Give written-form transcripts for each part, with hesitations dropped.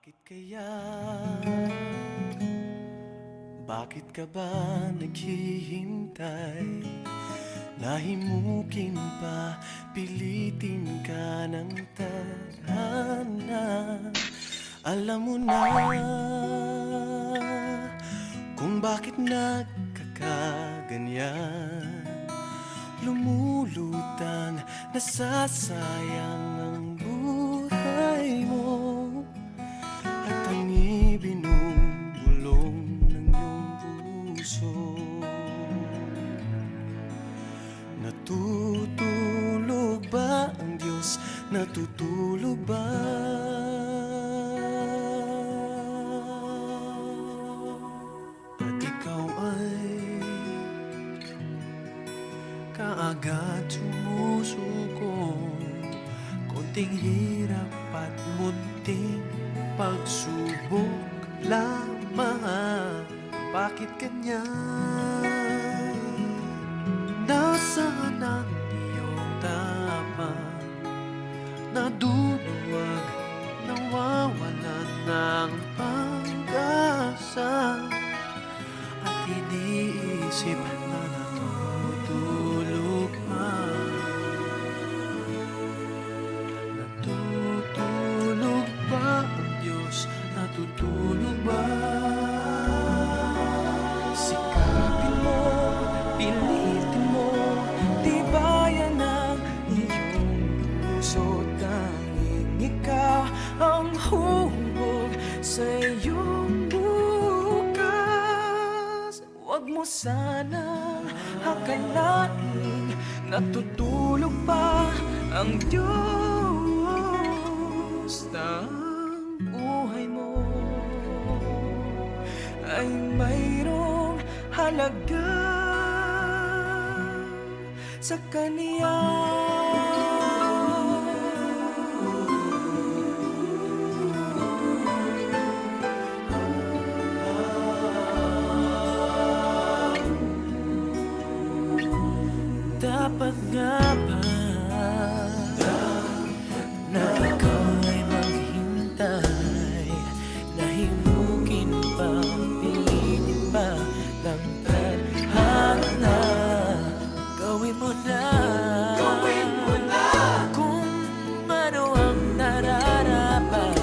Bakit kaya? Bakit ka ba naghihintay? Nahimukin pa, pilitin ka ng tadhana. Alam mo na kung bakit nagkakaganyan. Lumulutang, nasasayang ang buhay mo, at ang ibinubulong ng iyong puso. Natutulog ba ang Diyos? Natutulog ba? At ikaw ay kaagad sumusuko. Konting hirap at munting pagsubok lamang. Bakit ganyan? Nasaan ang iyong tama? Nadudurog, nawawalan ng pag-asa, at iniisip na natutulog pa. Natutulog ba ang Diyos? Natutulog ba? Sikapin mo, pilitin mo, tibayan ang iyong puso. Tanging ikaw ang humog sa iyong bukas. Huwag mo sanang akalaing natutulog pa ang Diyos. Ang buhay mo ay mayroong halaga sa Kanya. Dapat nga ba na ikaw ay maghintay? Nahimukin pa, pilitin pa ng tadhana. Gawin mo na, gawin mo na kung ano ang nararapat.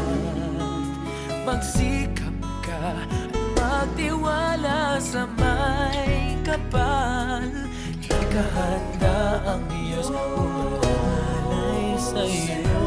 Magsikap ka at magtiwala sa may kapal. Ikahanda ang Diyos umalalay sa'yo.